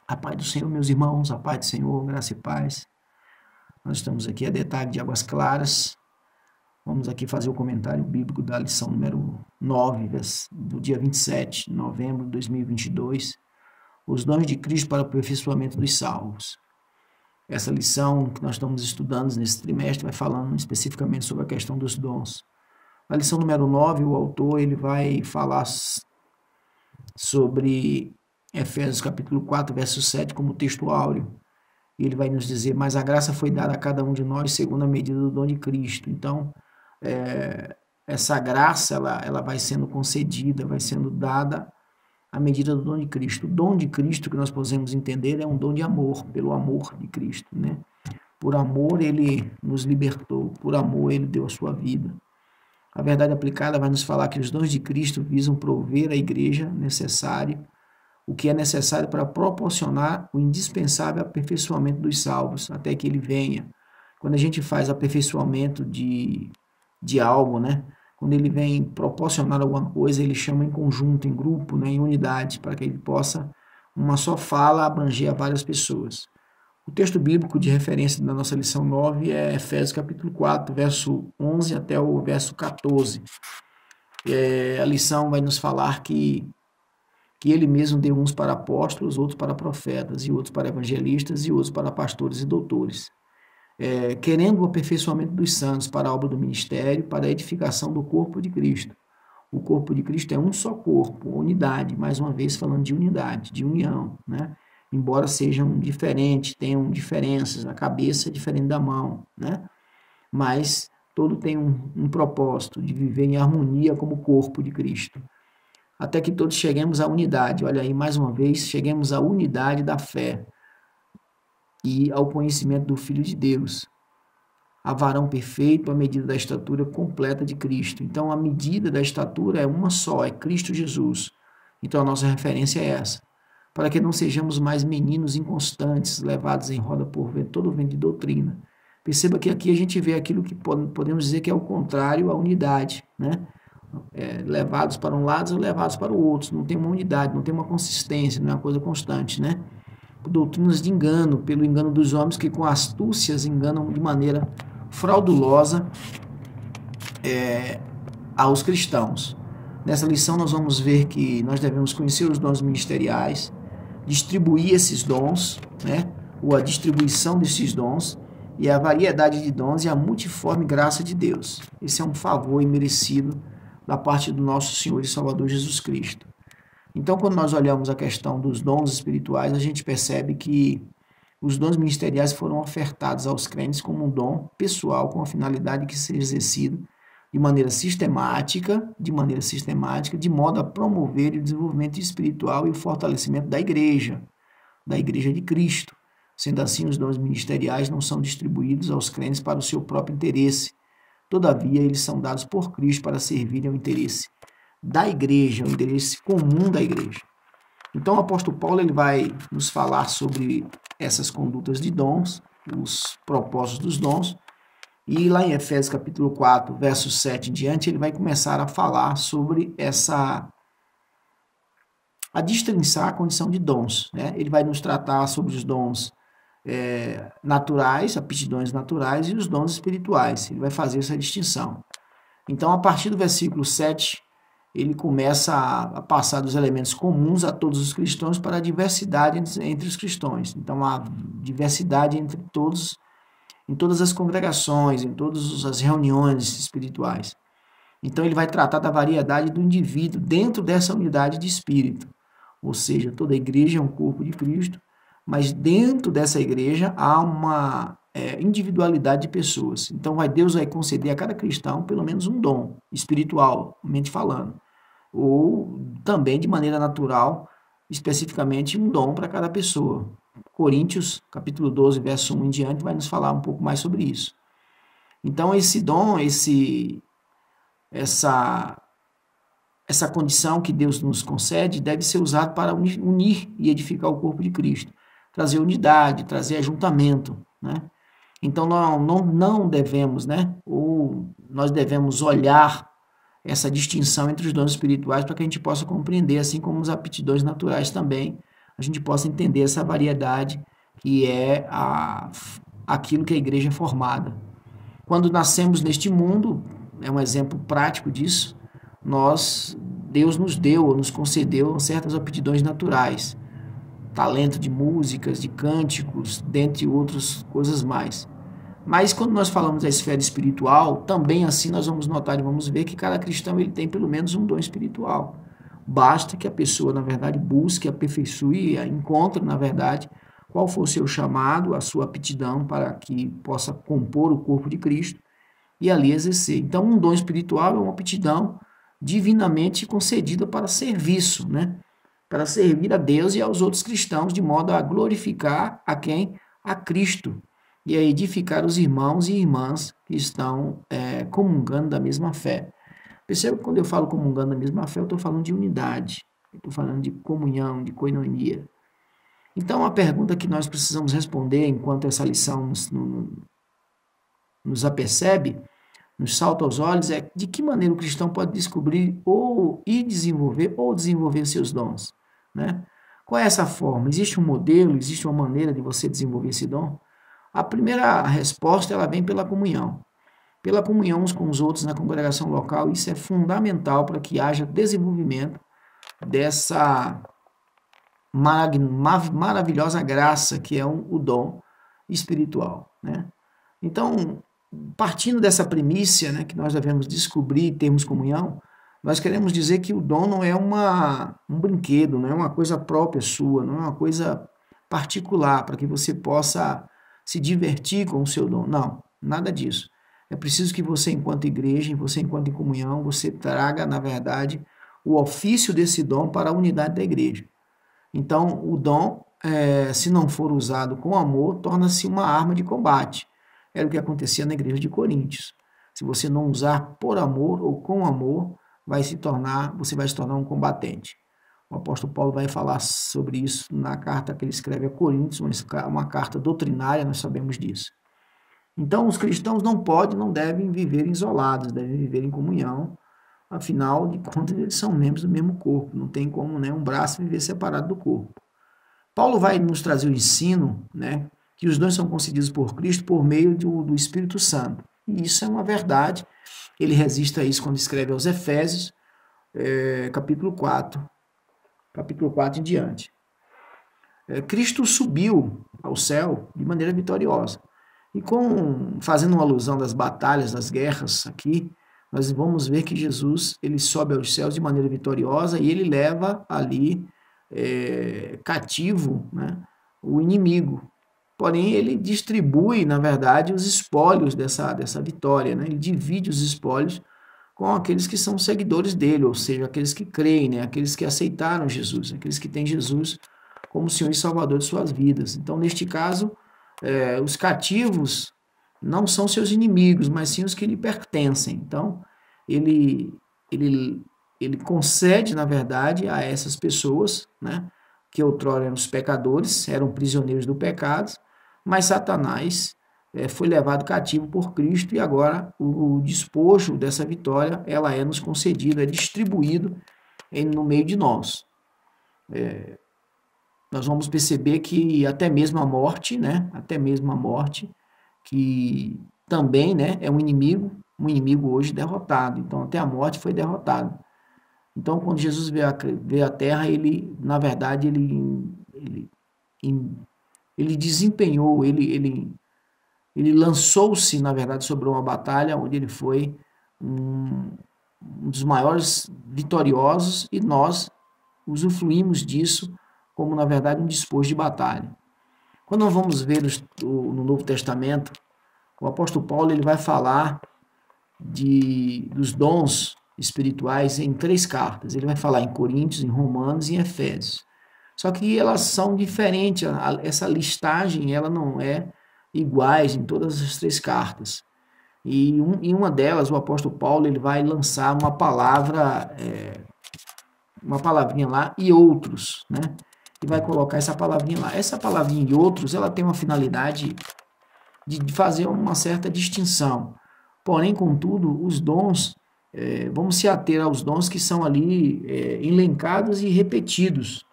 A paz do Senhor, meus irmãos, a paz do Senhor, graça e paz. Nós estamos aqui a detalhe de Águas Claras. Vamos aqui fazer o comentário bíblico da lição número 9, do dia 27 de novembro de 2022. Os dons de Cristo para o aperfeiçoamento dos salvos. Essa lição que nós estamos estudando nesse trimestre vai falando especificamente sobre a questão dos dons. Na lição número 9, o autor ele vai falar sobre Efésios capítulo 4, verso 7, como texto áureo. Ele vai nos dizer, mas a graça foi dada a cada um de nós segundo a medida do dom de Cristo. Então, essa graça, ela vai sendo concedida, vai sendo dada à medida do dom de Cristo. O dom de Cristo, que nós podemos entender, é um dom de amor, pelo amor de Cristo, né? Por amor, ele nos libertou, por amor, ele deu a sua vida. A verdade aplicada vai nos falar que os dons de Cristo visam prover à igreja o que é necessário para proporcionar o indispensável aperfeiçoamento dos salvos, até que ele venha. Quando a gente faz aperfeiçoamento de algo, né? Quando ele vem proporcionar alguma coisa, ele chama em conjunto, em grupo, né? Em unidade, para que ele possa, uma só fala, abranger a várias pessoas. O texto bíblico de referência da nossa lição 9 é Efésios capítulo 4, verso 11 até o verso 14. A lição vai nos falar que ele mesmo deu uns para apóstolos, outros para profetas, e outros para evangelistas, e outros para pastores e doutores, querendo o aperfeiçoamento dos santos para a obra do ministério, para a edificação do corpo de Cristo. O corpo de Cristo é um só corpo, unidade, mais uma vez falando de unidade, de união, né? Embora sejam diferentes, tenham diferenças, a cabeça é diferente da mão, né? Mas todo tem um propósito de viver em harmonia como corpo de Cristo. Até que todos cheguemos à unidade, olha aí, mais uma vez, cheguemos à unidade da fé e ao conhecimento do Filho de Deus, a varão perfeito, à medida da estatura completa de Cristo. Então, a medida da estatura é uma só, é Cristo Jesus. Então, a nossa referência é essa. Para que não sejamos mais meninos inconstantes, levados em roda por todo o vento de doutrina. Perceba que aqui a gente vê aquilo que podemos dizer que é o contrário à unidade, né? Levados para um lado ou levados para o outro. Não tem uma unidade, não tem uma consistência, não é uma coisa constante, né? Doutrinas de engano, pelo engano dos homens que com astúcias enganam de maneira fraudulosa aos cristãos. Nessa lição nós vamos ver que nós devemos conhecer os dons ministeriais, distribuir esses dons, né? Ou a distribuição desses dons, e a variedade de dons e a multiforme graça de Deus. Esse é um favor imerecido da parte do nosso Senhor e Salvador Jesus Cristo. Então, quando nós olhamos a questão dos dons espirituais, a gente percebe que os dons ministeriais foram ofertados aos crentes como um dom pessoal, com a finalidade que seja exercido de maneira sistemática, de modo a promover o desenvolvimento espiritual e o fortalecimento da igreja de Cristo. Sendo assim, os dons ministeriais não são distribuídos aos crentes para o seu próprio interesse. Todavia, eles são dados por Cristo para servirem ao interesse da igreja, ao interesse comum da igreja. Então, o apóstolo Paulo ele vai nos falar sobre essas condutas de dons, os propósitos dos dons, e lá em Efésios capítulo 4, verso 7 em diante, ele vai começar a falar sobre a destrinçar a condição de dons, né? Ele vai nos tratar sobre os dons naturais, aptidões naturais, e os dons espirituais. Ele vai fazer essa distinção. Então, a partir do versículo 7, ele começa a passar dos elementos comuns a todos os cristãos para a diversidade entre os cristãos. Então, a diversidade entre todos, em todas as congregações, em todas as reuniões espirituais. Então, ele vai tratar da variedade do indivíduo dentro dessa unidade de espírito. Ou seja, toda a igreja é um corpo de Cristo, mas dentro dessa igreja há uma individualidade de pessoas. Então, Deus vai conceder a cada cristão pelo menos um dom espiritualmente falando, ou também de maneira natural, especificamente um dom para cada pessoa. Coríntios, capítulo 12, verso 1 em diante, vai nos falar um pouco mais sobre isso. Então, esse dom, essa condição que Deus nos concede deve ser usado para unir e edificar o corpo de Cristo, trazer unidade, trazer ajuntamento, né? Então, não devemos, né? Ou nós devemos olhar essa distinção entre os dons espirituais para que a gente possa compreender, assim como as aptidões naturais também, a gente possa entender essa variedade que é aquilo que a igreja é formada. Quando nascemos neste mundo, é um exemplo prático disso, Deus nos deu ou nos concedeu certas aptidões naturais, talento de músicas, de cânticos, dentre outras coisas mais. Mas quando nós falamos da esfera espiritual, também assim nós vamos notar e vamos ver que cada cristão ele tem pelo menos um dom espiritual. Basta que a pessoa, na verdade, busque, aperfeiçoe, encontre, na verdade, qual for o seu chamado, a sua aptidão para que possa compor o corpo de Cristo e ali exercer. Então, um dom espiritual é uma aptidão divinamente concedida para serviço, né? Para servir a Deus e aos outros cristãos, de modo a glorificar a quem? A Cristo. E a edificar os irmãos e irmãs que estão comungando da mesma fé. Perceba que quando eu falo comungando da mesma fé, eu estou falando de unidade, eu estou falando de comunhão, de koinonia. Então, a pergunta que nós precisamos responder enquanto essa lição nos apercebe, nos salta aos olhos, é de que maneira o cristão pode descobrir e desenvolver seus dons, né? Qual é essa forma? Existe um modelo, existe uma maneira de você desenvolver esse dom? A primeira resposta ela vem pela comunhão. Pela comunhão uns com os outros na congregação local, isso é fundamental para que haja desenvolvimento dessa maravilhosa graça que é o dom espiritual, né? Então, partindo dessa premissa, né, que nós devemos descobrir e termos comunhão, nós queremos dizer que o dom não é um brinquedo, não é uma coisa própria sua, não é uma coisa particular para que você possa se divertir com o seu dom. Não, nada disso. É preciso que você, enquanto igreja, você, enquanto em comunhão, você traga, na verdade, o ofício desse dom para a unidade da igreja. Então, o dom, se não for usado com amor, torna-se uma arma de combate. Era o que acontecia na igreja de Coríntios. Se você não usar por amor ou com amor, você vai se tornar um combatente. O apóstolo Paulo vai falar sobre isso na carta que ele escreve a Coríntios, uma carta doutrinária, nós sabemos disso. Então, os cristãos não devem viver isolados, devem viver em comunhão. Afinal de contas, eles são membros do mesmo corpo. Não tem como, né, um braço viver separado do corpo. Paulo vai nos trazer o ensino, né, que os dons são concedidos por Cristo por meio do Espírito Santo. E isso é uma verdade. Ele resiste a isso quando escreve aos Efésios, capítulo 4 em diante. Cristo subiu ao céu de maneira vitoriosa. E fazendo uma alusão das batalhas, das guerras aqui, nós vamos ver que Jesus ele sobe aos céus de maneira vitoriosa e ele leva ali cativo, né, o inimigo. Porém, ele distribui, na verdade, os espólios dessa vitória, né? Ele divide os espólios com aqueles que são seguidores dele, ou seja, aqueles que creem, né? Aqueles que aceitaram Jesus, aqueles que têm Jesus como Senhor e Salvador de suas vidas. Então, neste caso, os cativos não são seus inimigos, mas sim os que lhe pertencem. Então, ele concede, na verdade, a essas pessoas, né, que outrora eram os pecadores, eram prisioneiros do pecado, mas Satanás foi levado cativo por Cristo e agora o despojo dessa vitória ela é nos concedido, é distribuído no meio de nós. Nós vamos perceber que até mesmo a morte, né, que também, né, é um inimigo hoje derrotado. Então até a morte foi derrotada. Então quando Jesus veio à Terra, ele, na verdade, ele desempenhou, ele lançou-se, na verdade, sobre uma batalha onde ele foi um dos maiores vitoriosos e nós usufruímos disso como, na verdade, um despojo de batalha. Quando nós vamos ver no Novo Testamento, o apóstolo Paulo ele vai falar dos dons espirituais em 3 cartas. Ele vai falar em Coríntios, em Romanos e em Efésios. Só que elas são diferentes, essa listagem ela não é iguais em todas as 3 cartas. E em uma delas, o apóstolo Paulo ele vai lançar uma palavrinha lá, e outros, né? E vai colocar essa palavrinha lá. Essa palavrinha e outros, ela tem uma finalidade de fazer uma certa distinção. Porém, contudo, os dons, vamos se ater aos dons que são ali elencados e repetidos.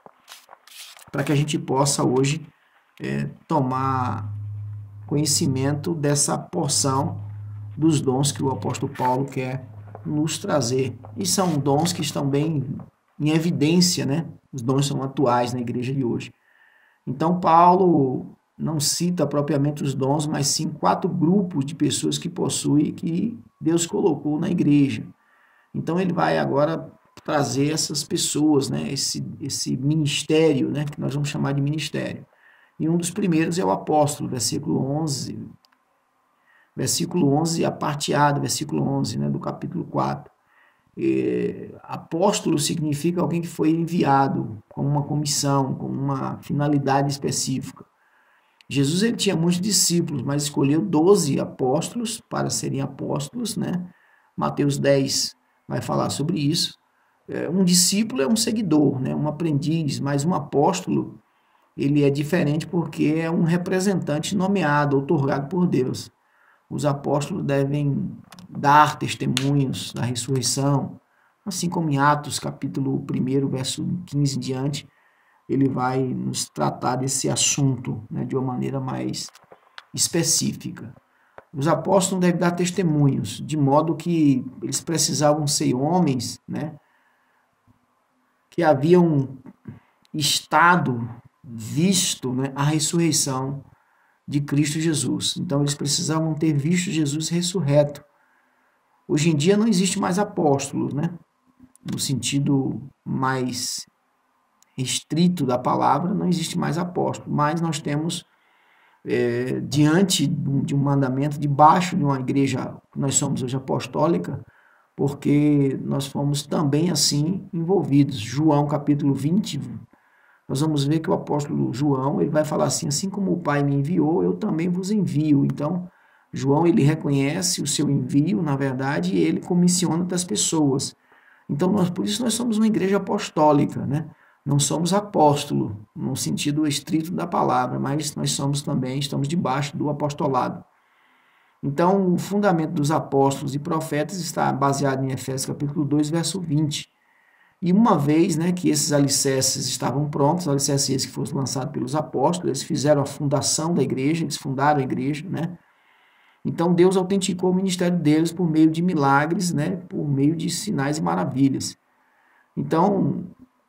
para que a gente possa hoje tomar conhecimento dessa porção dos dons que o apóstolo Paulo quer nos trazer. E são dons que estão bem em evidência, né? Os dons são atuais na igreja de hoje. Então, Paulo não cita propriamente os dons, mas sim 4 grupos de pessoas que possuem, que Deus colocou na igreja. Então, ele vai agora trazer essas pessoas, né? Esse ministério, né? Que nós vamos chamar de ministério. E um dos primeiros é o apóstolo, versículo 11, a parte A do versículo 11, né, do capítulo 4. Apóstolo significa alguém que foi enviado com uma comissão, com uma finalidade específica. Jesus ele tinha muitos discípulos, mas escolheu 12 apóstolos para serem apóstolos, né? Mateus 10 vai falar sobre isso. Um discípulo é um seguidor, né? Um aprendiz, mas um apóstolo ele é diferente porque é um representante nomeado, outorgado por Deus. Os apóstolos devem dar testemunhos da ressurreição, assim como em Atos, capítulo 1, verso 15 em diante, ele vai nos tratar desse assunto, né, de uma maneira mais específica. Os apóstolos devem dar testemunhos, de modo que eles precisavam ser homens, né, que haviam estado, visto, né, a ressurreição de Cristo Jesus. Então eles precisavam ter visto Jesus ressurreto. Hoje em dia não existe mais apóstolos, né? No sentido mais restrito da palavra, não existe mais apóstolo, mas nós temos diante de um mandamento, debaixo de uma igreja, nós somos hoje apostólica, porque nós fomos também assim envolvidos. João capítulo 20, nós vamos ver que o apóstolo João, ele vai falar assim como o Pai me enviou, eu também vos envio. Então, João, ele reconhece o seu envio, na verdade, e ele comissiona outras pessoas. Então, por isso nós somos uma igreja apostólica, né? Não somos apóstolo, no sentido estrito da palavra, mas nós somos também, estamos debaixo do apostolado. Então, o fundamento dos apóstolos e profetas está baseado em Efésios capítulo 2, verso 20. E uma vez, né, que esses alicerces estavam prontos, alicerces que foram lançados pelos apóstolos, eles fizeram a fundação da igreja, eles fundaram a igreja, né? Então Deus autenticou o ministério deles por meio de milagres, né, por meio de sinais e maravilhas. Então,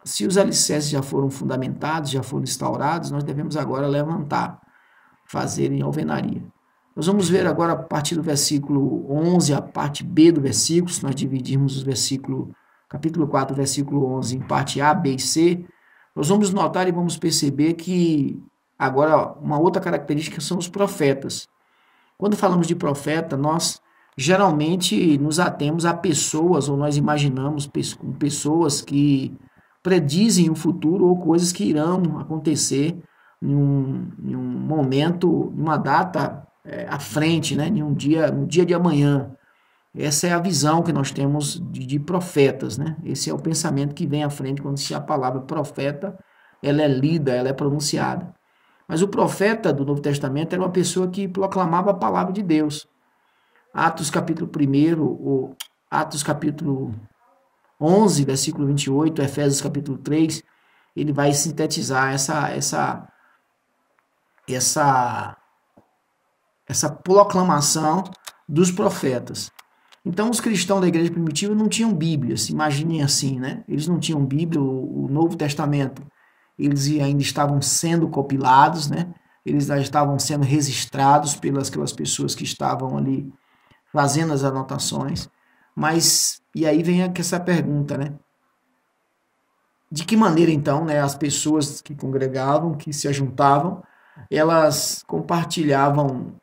se os alicerces já foram fundamentados, já foram instaurados, nós devemos agora levantar, fazer em alvenaria. Nós vamos ver agora a partir do versículo 11, a parte B do versículo, se nós dividirmos o versículo capítulo 4, versículo 11, em parte A, B e C, nós vamos notar e vamos perceber que agora uma outra característica são os profetas. Quando falamos de profeta, nós geralmente nos atemos a pessoas, ou nós imaginamos pessoas que predizem o futuro ou coisas que irão acontecer em um momento, em uma data à frente, né? No dia de amanhã. Essa é a visão que nós temos de profetas, né? Esse é o pensamento que vem à frente quando se a palavra profeta, ela é lida, ela é pronunciada. Mas o profeta do Novo Testamento era uma pessoa que proclamava a palavra de Deus. Atos capítulo 1, ou Atos capítulo 11, versículo 28, Efésios capítulo 3, ele vai sintetizar essa proclamação dos profetas. Então, os cristãos da igreja primitiva não tinham Bíblias, imaginem assim, né? Eles não tinham Bíblia, o Novo Testamento, eles ainda estavam sendo compilados, né? Eles ainda estavam sendo registrados pelas aquelas pessoas que estavam ali fazendo as anotações. Mas, e aí vem essa pergunta, né? De que maneira, então, né, as pessoas que congregavam, que se ajuntavam, elas compartilhavam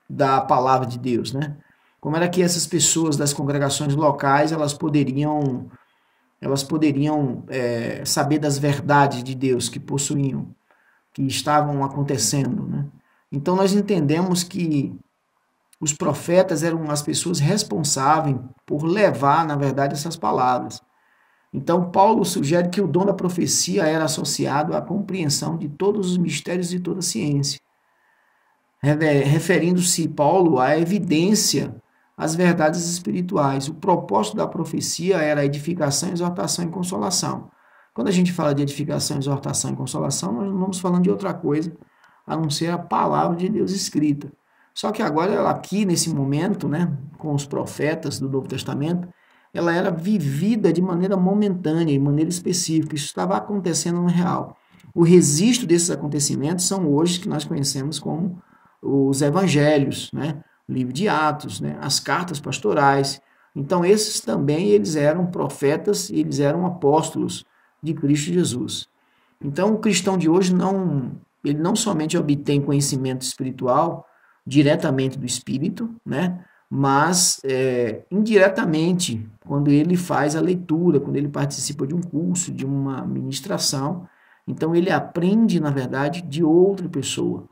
da palavra de Deus, né? Como era que essas pessoas das congregações locais, elas poderiam saber das verdades de Deus que possuíam, que estavam acontecendo, né? Então nós entendemos que os profetas eram as pessoas responsáveis por levar, na verdade, essas palavras. Então Paulo sugere que o dom da profecia era associado à compreensão de todos os mistérios e toda a ciência, referindo-se Paulo à evidência as verdades espirituais. O propósito da profecia era a edificação, exortação e consolação. Quando a gente fala de edificação, exortação e consolação, nós não estamos falando de outra coisa a não ser a palavra de Deus escrita. Só que agora, ela aqui, nesse momento, né, com os profetas do Novo Testamento, ela era vivida de maneira momentânea, de maneira específica. Isso estava acontecendo no real. O registro desses acontecimentos são hoje que nós conhecemos como os evangelhos, né? O livro de Atos, né? As cartas pastorais. Então, esses também, eles eram profetas e eles eram apóstolos de Cristo Jesus. Então, o cristão de hoje ele não somente obtém conhecimento espiritual diretamente do Espírito, né? Mas indiretamente, quando ele faz a leitura, quando ele participa de um curso, de uma ministração, então ele aprende, na verdade, de outra pessoa.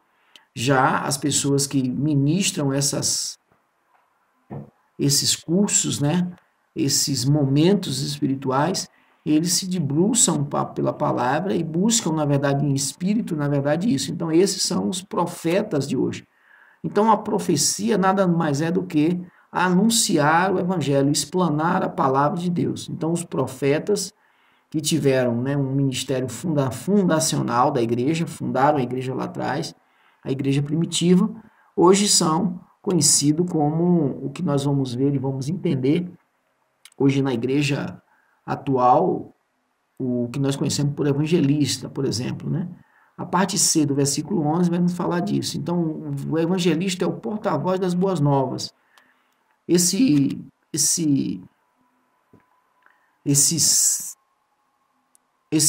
Já as pessoas que ministram esses cursos, né? Esses momentos espirituais, eles se debruçam pela palavra e buscam, na verdade, em espírito, na verdade, isso. Então, esses são os profetas de hoje. Então, a profecia nada mais é do que anunciar o evangelho, explanar a palavra de Deus. Então, os profetas que tiveram, né, um ministério fundacional da igreja, fundaram a igreja lá atrás, a igreja primitiva, hoje são conhecidos como o que nós vamos ver e vamos entender hoje na igreja atual, o que nós conhecemos por evangelista, por exemplo, né? A parte C do versículo 11 vai nos falar disso. Então, o evangelista é o porta-voz das boas novas. Esse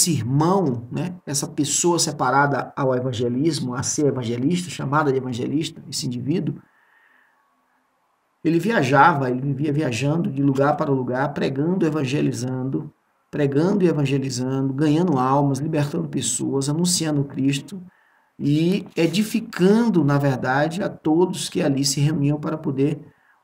irmão, né? Essa pessoa separada ao evangelismo, a ser evangelista, chamada de evangelista, esse indivíduo, ele vivia viajando de lugar para lugar, pregando e evangelizando, ganhando almas, libertando pessoas, anunciando Cristo e edificando, na verdade, a todos que ali se reuniam para poder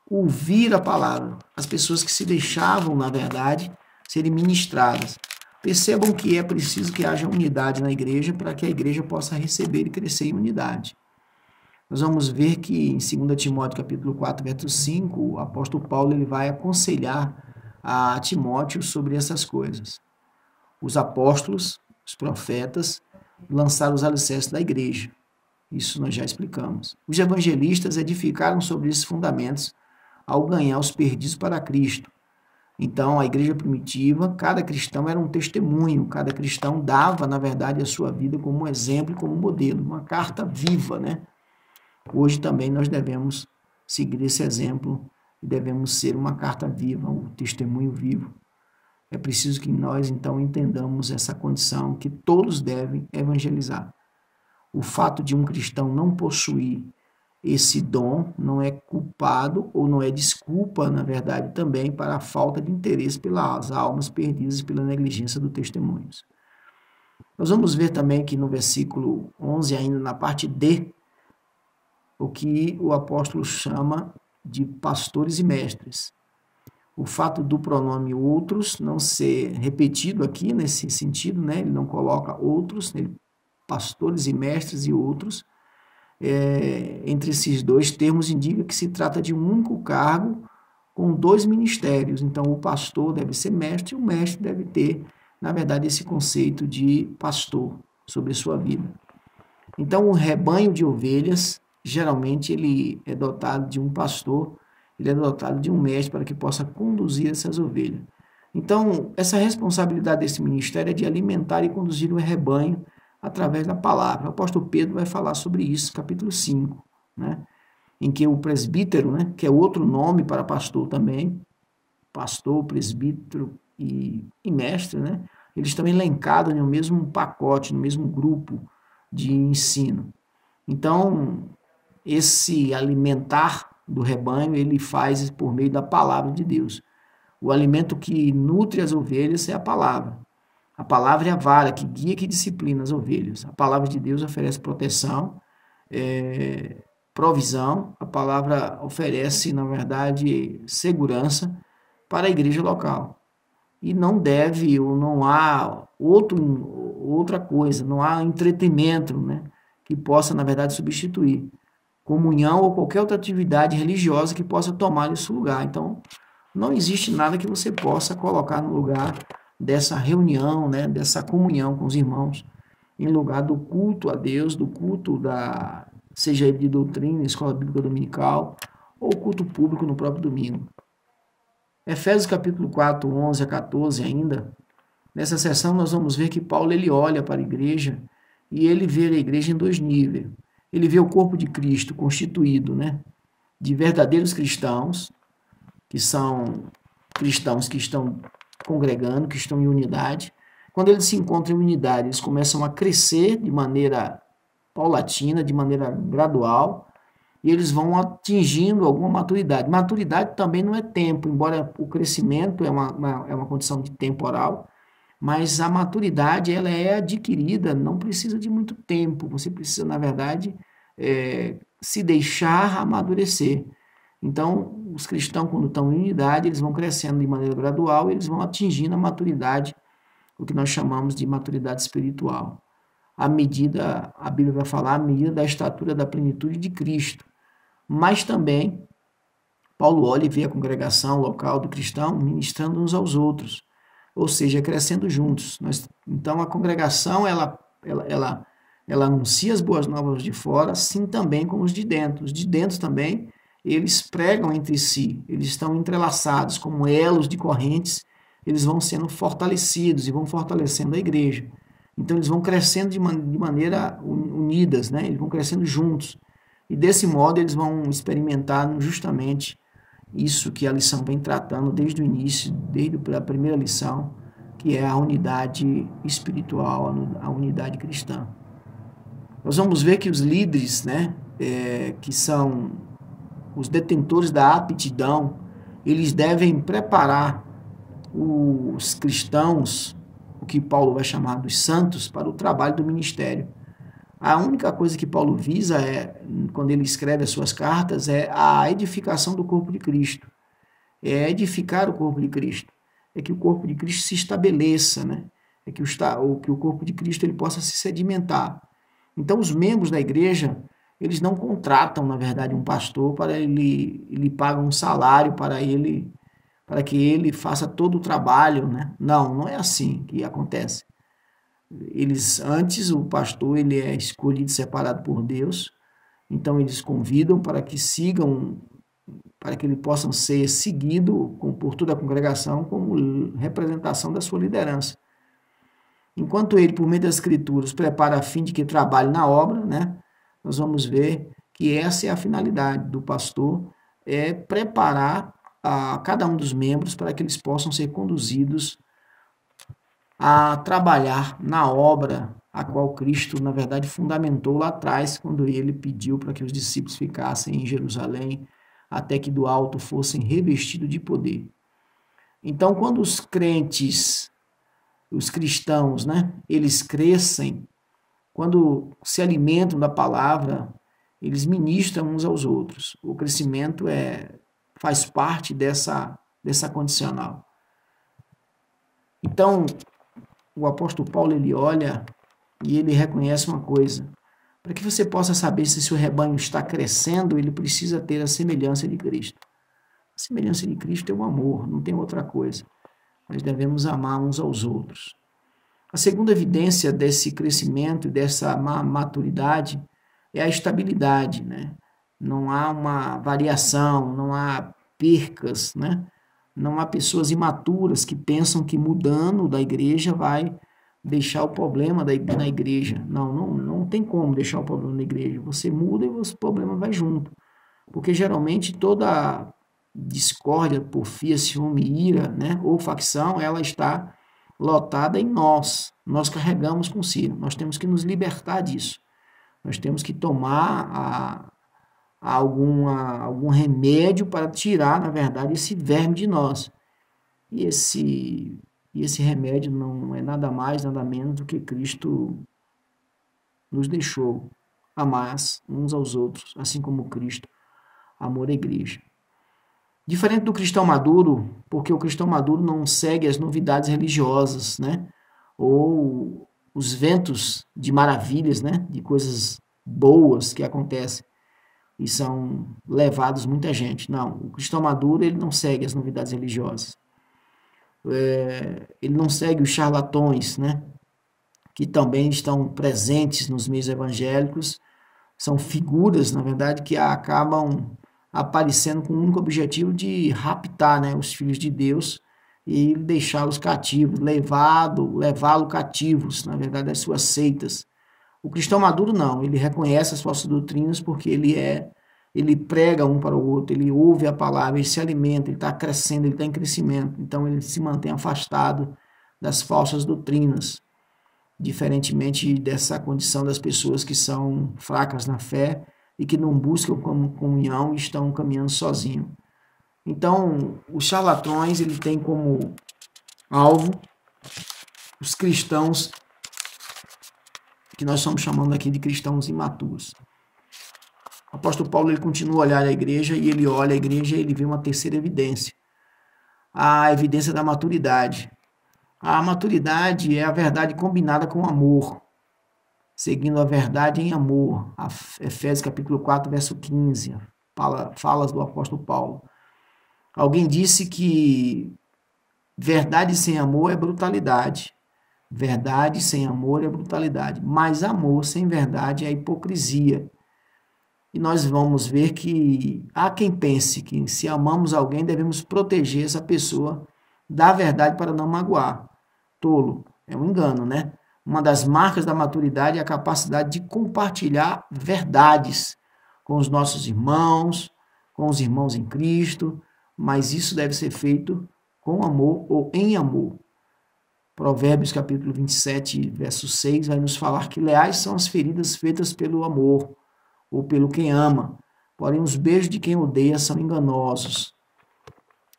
ouvir a palavra. As pessoas que se deixavam, na verdade, serem ministradas. Percebam que é preciso que haja unidade na igreja para que a igreja possa receber e crescer em unidade. Nós vamos ver que em 2 Timóteo capítulo 4, verso 5, o apóstolo Paulo ele vai aconselhar a Timóteo sobre essas coisas. Os apóstolos, os profetas, lançaram os alicerces da igreja. Isso nós já explicamos. Os evangelistas edificaram sobre esses fundamentos ao ganhar os perdidos para Cristo. Então, a igreja primitiva, cada cristão era um testemunho, cada cristão dava, na verdade, a sua vida como um exemplo, como um modelo, uma carta viva, né? Hoje também nós devemos seguir esse exemplo e devemos ser uma carta viva, um testemunho vivo. É preciso que nós, então, entendamos essa condição que todos devem evangelizar. O fato de um cristão não possuir esse dom não é culpado ou não é desculpa, na verdade, também para a falta de interesse pelas almas perdidas e pela negligência do testemunho. Nós vamos ver também que no versículo 11, ainda na parte D, o que o apóstolo chama de pastores e mestres. O fato do pronome outros não ser repetido aqui nesse sentido, né? Ele não coloca outros, pastores e mestres e outros. Entre esses dois termos indica que se trata de um único cargo com dois ministérios. Então, o pastor deve ser mestre e o mestre deve ter, na verdade, esse conceito de pastor sobre sua vida. Então, o rebanho de ovelhas, geralmente, ele é dotado de um pastor, ele é dotado de um mestre para que possa conduzir essas ovelhas. Então, essa responsabilidade desse ministério é de alimentar e conduzir o rebanho através da palavra. O apóstolo Pedro vai falar sobre isso, capítulo 5, né? Em que o presbítero, né, que é outro nome para pastor também, pastor, presbítero e mestre, né, eles estão elencados no mesmo pacote, no mesmo grupo de ensino. Então, esse alimentar do rebanho, ele faz por meio da palavra de Deus. O alimento que nutre as ovelhas é a palavra. A palavra é a vara que guia, que disciplina as ovelhas. A palavra de Deus oferece proteção, provisão. A palavra oferece, na verdade, segurança para a igreja local. E não deve, ou não há outra coisa, não há entretenimento, né, que possa, na verdade, substituir comunhão ou qualquer outra atividade religiosa que possa tomar esse lugar. Então, não existe nada que você possa colocar no lugar dessa reunião, né, dessa comunhão com os irmãos, em lugar do culto a Deus, do culto seja ele de doutrina, escola bíblica dominical, ou culto público no próprio domingo. Efésios capítulo 4, 11 a 14 ainda, nessa sessão nós vamos ver que Paulo ele olha para a igreja e ele vê a igreja em dois níveis. Ele vê o corpo de Cristo constituído, né, de verdadeiros cristãos, que são cristãos que estão congregando, que estão em unidade. Quando eles se encontram em unidade, eles começam a crescer de maneira paulatina, de maneira gradual, e eles vão atingindo alguma maturidade. Maturidade também não é tempo, embora o crescimento é uma condição de temporal, mas a maturidade ela é adquirida, não precisa de muito tempo, você precisa, na verdade, se deixar amadurecer. Então, os cristãos, quando estão em unidade, eles vão crescendo de maneira gradual, eles vão atingindo a maturidade, o que nós chamamos de maturidade espiritual. A medida, a Bíblia vai falar, a medida da estatura da plenitude de Cristo. Mas também, Paulo olha e vê a congregação local do cristão ministrando uns aos outros, ou seja, crescendo juntos. Então, a congregação, ela anuncia as boas novas de fora, assim também como os de dentro. Os de dentro também, eles pregam entre si, eles estão entrelaçados como elos de correntes, eles vão sendo fortalecidos e vão fortalecendo a igreja. Então, eles vão crescendo de maneira unidas, né? Eles vão crescendo juntos. E desse modo, eles vão experimentar justamente isso que a lição vem tratando desde o início, desde a primeira lição, que é a unidade espiritual, a unidade cristã. Nós vamos ver que os líderes, né, que são os detentores da aptidão, eles devem preparar os cristãos, o que Paulo vai chamar dos santos, para o trabalho do ministério. A única coisa que Paulo visa quando ele escreve as suas cartas, é a edificação do corpo de Cristo. É edificar o corpo de Cristo. É que o corpo de Cristo se estabeleça, né? É que o corpo de Cristo ele possa se sedimentar. Então, os membros da igreja, eles não contratam, na verdade, um pastor para ele paga um salário para que ele faça todo o trabalho, né? Não é assim que acontece. Antes o pastor ele é escolhido, separado por Deus, então eles convidam para que sigam, para que ele possam ser seguido por toda a congregação como representação da sua liderança. Enquanto ele, por meio das escrituras, prepara a fim de que trabalhe na obra, né, nós vamos ver que essa é a finalidade do pastor, é preparar a cada um dos membros para que eles possam ser conduzidos a trabalhar na obra a qual Cristo, na verdade, fundamentou lá atrás, quando ele pediu para que os discípulos ficassem em Jerusalém, até que do alto fossem revestidos de poder. Então, quando os crentes, os cristãos, né, eles crescem, quando se alimentam da palavra, eles ministram uns aos outros. O crescimento faz parte dessa condicional. Então, o apóstolo Paulo, ele olha e ele reconhece uma coisa. Para que você possa saber se seu rebanho está crescendo, ele precisa ter a semelhança de Cristo. A semelhança de Cristo é o amor, não tem outra coisa. Nós devemos amar uns aos outros. A segunda evidência desse crescimento e dessa maturidade é a estabilidade, né? Não há uma variação, não há percas, né? Não há pessoas imaturas que pensam que mudando da igreja vai deixar o problema na igreja. Não tem como deixar o problema na igreja. Você muda e o problema vai junto. Porque geralmente toda discórdia, porfia, ciúme, ira, né, ou facção, ela está lotada em nós. Nós carregamos consigo. Nós temos que nos libertar disso. Nós temos que tomar algum remédio para tirar, na verdade, esse verme de nós. E esse remédio não é nada mais, nada menos do que Cristo nos deixou amar uns aos outros, assim como Cristo amou a igreja. Diferente do cristão maduro, porque o cristão maduro não segue as novidades religiosas, né? Ou os ventos de maravilhas, né? De coisas boas que acontecem e são levados muita gente. Não, o cristão maduro ele não segue as novidades religiosas. Ele não segue os charlatões, né? Que também estão presentes nos meios evangélicos, são figuras, na verdade, que acabam aparecendo com o único objetivo de raptar, né, os filhos de Deus e deixá-los cativos, levá-los cativos, na verdade, as suas seitas. O cristão maduro não, ele reconhece as falsas doutrinas porque ele prega um para o outro, ele ouve a palavra, ele se alimenta, ele está crescendo, ele está em crescimento, então ele se mantém afastado das falsas doutrinas, diferentemente dessa condição das pessoas que são fracas na fé e que não buscam comunhão e estão caminhando sozinhos. Então, os charlatões, ele tem como alvo os cristãos, que nós estamos chamando aqui de cristãos imaturos. O apóstolo Paulo, ele continua a olhar a igreja e ele olha a igreja e ele vê uma terceira evidência, a evidência da maturidade. A maturidade é a verdade combinada com o amor, seguindo a verdade em amor. Efésios capítulo 4, verso 15, falas do apóstolo Paulo. Alguém disse que verdade sem amor é brutalidade. Verdade sem amor é brutalidade. Mas amor sem verdade é hipocrisia. E nós vamos ver que há quem pense que se amamos alguém, devemos proteger essa pessoa da verdade para não magoar. Tolo, é um engano, né? Uma das marcas da maturidade é a capacidade de compartilhar verdades com os nossos irmãos, com os irmãos em Cristo, mas isso deve ser feito com amor ou em amor. Provérbios capítulo 27, verso 6, vai nos falar que leais são as feridas feitas pelo amor, ou pelo quem ama, porém os beijos de quem odeia são enganosos.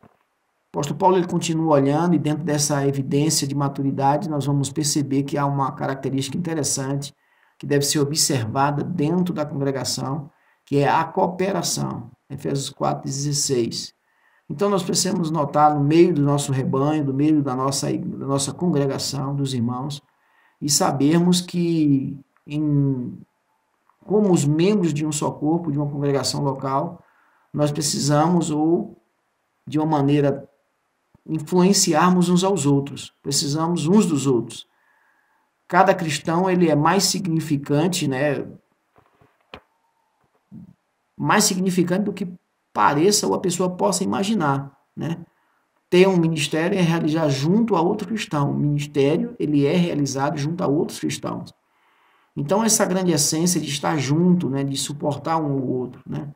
O apóstolo Paulo, ele continua olhando, e dentro dessa evidência de maturidade nós vamos perceber que há uma característica interessante que deve ser observada dentro da congregação, que é a cooperação. Efésios 4:16. Então nós precisamos notar no meio do nosso rebanho, no meio da nossa congregação, dos irmãos, e sabermos que como os membros de um só corpo, de uma congregação local, nós precisamos, ou de uma maneira, influenciarmos uns aos outros. Precisamos uns dos outros. Cada cristão, ele é mais significante, né? Mais significante do que pareça ou a pessoa possa imaginar, né? Ter um ministério é realizar junto a outro cristão. O ministério, ele é realizado junto a outros cristãos. Então, essa grande essência de estar junto, né, de suportar um ao outro, né?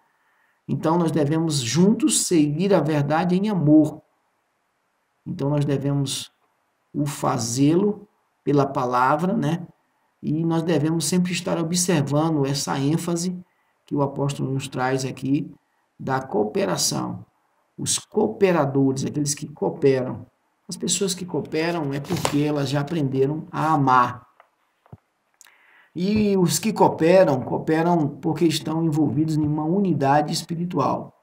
Então, nós devemos juntos seguir a verdade em amor. Então, nós devemos o fazê-lo pela palavra, né? E nós devemos sempre estar observando essa ênfase que o apóstolo nos traz aqui da cooperação. Os cooperadores, aqueles que cooperam. As pessoas que cooperam é porque elas já aprenderam a amar. E os que cooperam porque estão envolvidos em uma unidade espiritual.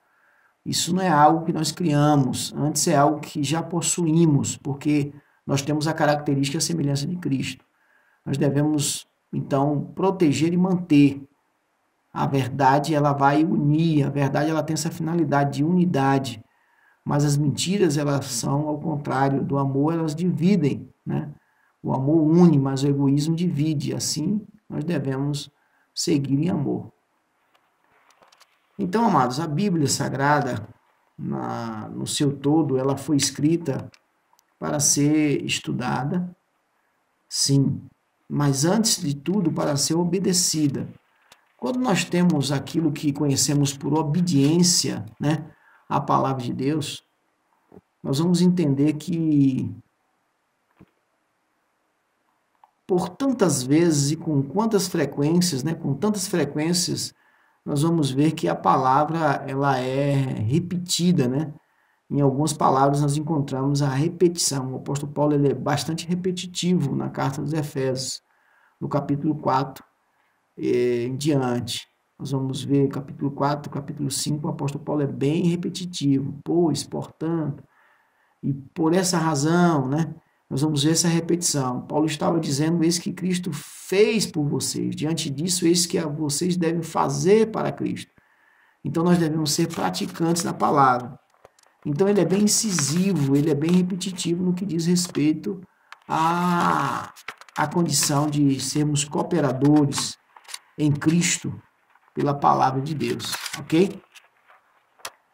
Isso não é algo que nós criamos, antes é algo que já possuímos, porque nós temos a característica e a semelhança de Cristo. Nós devemos, então, proteger e manter. A verdade, ela vai unir, a verdade, ela tem essa finalidade de unidade, mas as mentiras, elas são, ao contrário do amor, elas dividem, né? O amor une, mas o egoísmo divide, assim nós devemos seguir em amor. Então, amados, a Bíblia Sagrada, no seu todo, ela foi escrita para ser estudada, sim, mas antes de tudo para ser obedecida. Quando nós temos aquilo que conhecemos por obediência, né, à palavra de Deus, nós vamos entender que por tantas vezes e com quantas frequências, né, com tantas frequências, nós vamos ver que a palavra ela é repetida, né? Em algumas palavras nós encontramos a repetição. O apóstolo Paulo, ele é bastante repetitivo na carta dos Efésios, no capítulo 4 em diante. Nós vamos ver capítulo 4, capítulo 5, o apóstolo Paulo é bem repetitivo. Pois, portanto, e por essa razão, né? Nós vamos ver essa repetição. Paulo estava dizendo, eis que Cristo fez por vocês. Diante disso, eis que vocês devem fazer para Cristo. Então, nós devemos ser praticantes da palavra. Então ele é bem incisivo, ele é bem repetitivo no que diz respeito à condição de sermos cooperadores em Cristo pela palavra de Deus, ok?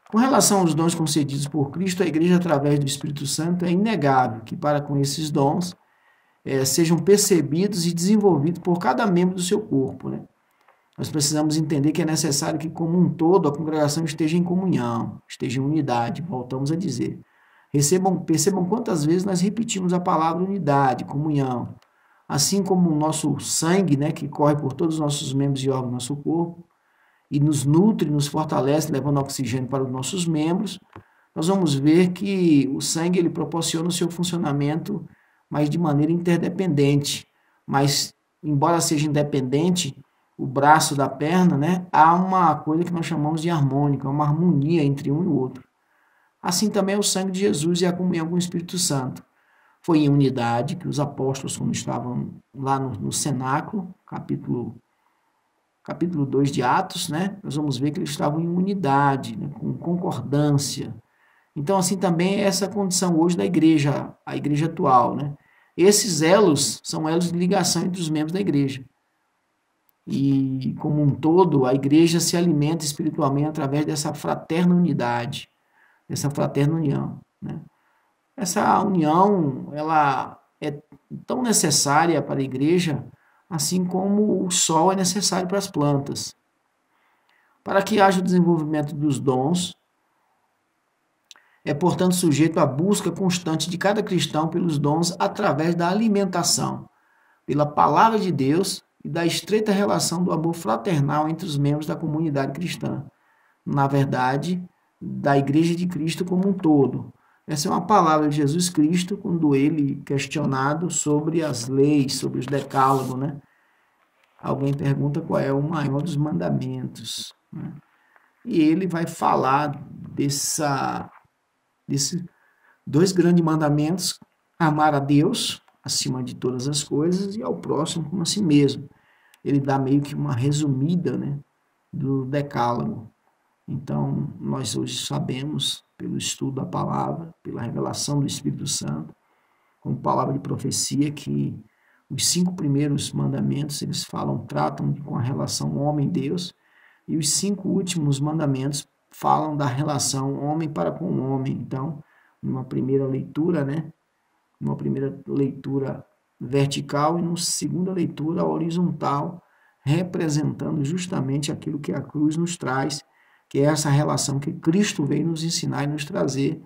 Com relação aos dons concedidos por Cristo, a igreja, através do Espírito Santo, é inegável que para com esses dons sejam percebidos e desenvolvidos por cada membro do seu corpo, né? Nós precisamos entender que é necessário que, como um todo, a congregação esteja em comunhão, esteja em unidade, voltamos a dizer. Percebam quantas vezes nós repetimos a palavra unidade, comunhão. Assim como o nosso sangue, né, que corre por todos os nossos membros e órgãos do nosso corpo, e nos nutre, nos fortalece, levando oxigênio para os nossos membros, nós vamos ver que o sangue ele proporciona o seu funcionamento, mas de maneira interdependente. Mas, embora seja independente, o braço da perna, né, há uma coisa que nós chamamos de harmônica, uma harmonia entre um e o outro. Assim também é o sangue de Jesus e a comunhão com o Espírito Santo. Foi em unidade que os apóstolos, quando estavam lá no cenáculo, capítulo 2 de Atos, né, nós vamos ver que eles estavam em unidade, né, com concordância. Então, assim também é essa condição hoje da igreja, a igreja atual, né? Esses elos são elos de ligação entre os membros da igreja. E, como um todo, a igreja se alimenta espiritualmente através dessa fraterna unidade, dessa fraterna união, né? Essa união, ela é tão necessária para a igreja, assim como o sol é necessário para as plantas. Para que haja o desenvolvimento dos dons, é, portanto, sujeito à busca constante de cada cristão pelos dons através da alimentação, pela palavra de Deus e da estreita relação do amor fraternal entre os membros da comunidade cristã. Na verdade, da Igreja de Cristo como um todo. Essa é uma palavra de Jesus Cristo, quando ele questionado sobre as leis, sobre os decálogos, né? Alguém pergunta qual é o maior dos mandamentos, né? E ele vai falar desses dois grandes mandamentos: amar a Deus acima de todas as coisas e ao próximo como a si mesmo. Ele dá meio que uma resumida, né, do decálogo. Então, nós hoje sabemos, pelo estudo da palavra, pela revelação do Espírito Santo, como palavra de profecia, que os 5 primeiros mandamentos, eles tratam com a relação homem-Deus, e os 5 últimos mandamentos falam da relação homem para com o homem. Então, numa primeira leitura, né, numa primeira leitura vertical e numa segunda leitura horizontal, representando justamente aquilo que a cruz nos traz, que é essa relação que Cristo veio nos ensinar e nos trazer.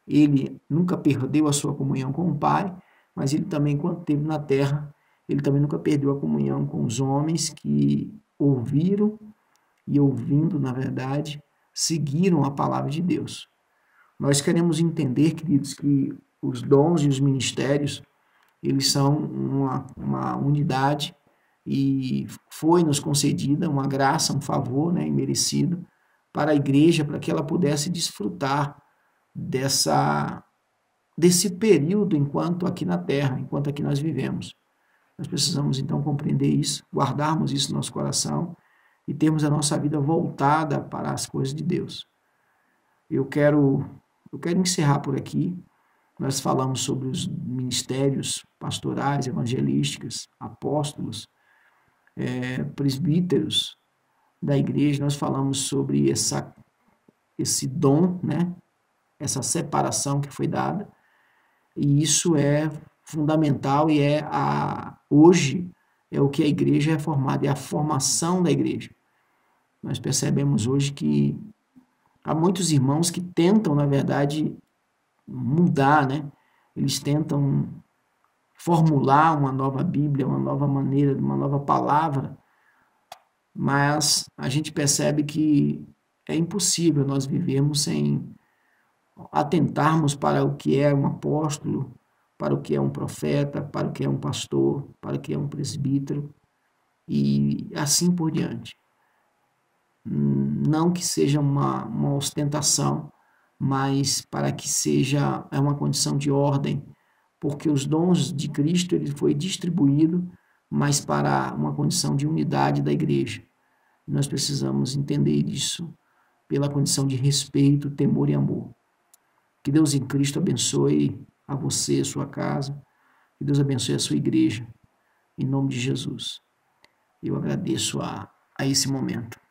Ele nunca perdeu a sua comunhão com o Pai, mas ele também, quando esteve na terra, ele também nunca perdeu a comunhão com os homens que ouviram e, ouvindo, na verdade, seguiram a palavra de Deus. Nós queremos entender, queridos, que os dons e os ministérios, eles são uma unidade e foi-nos concedida uma graça, um favor, né, imerecido, para a igreja, para que ela pudesse desfrutar desse período enquanto aqui na terra, enquanto aqui nós vivemos. Nós precisamos então compreender isso, guardarmos isso no nosso coração e termos a nossa vida voltada para as coisas de Deus. Eu quero encerrar por aqui. Nós falamos sobre os ministérios pastorais, evangelísticos, apóstolos, presbíteros da igreja. Nós falamos sobre esse dom, né? Essa separação que foi dada, e isso é fundamental e hoje é o que a igreja é formada, é a formação da igreja. Nós percebemos hoje que há muitos irmãos que tentam, na verdade, mudar, né? Eles tentam formular uma nova Bíblia, uma nova maneira, uma nova palavra, mas a gente percebe que é impossível nós vivermos sem atentarmos para o que é um apóstolo, para o que é um profeta, para o que é um pastor, para o que é um presbítero e assim por diante. Não que seja uma ostentação, mas para que seja uma condição de ordem, porque os dons de Cristo ele foi distribuído, mas para uma condição de unidade da igreja. Nós precisamos entender isso pela condição de respeito, temor e amor. Que Deus em Cristo abençoe a você, a sua casa. Que Deus abençoe a sua igreja. Em nome de Jesus. Eu agradeço a esse momento.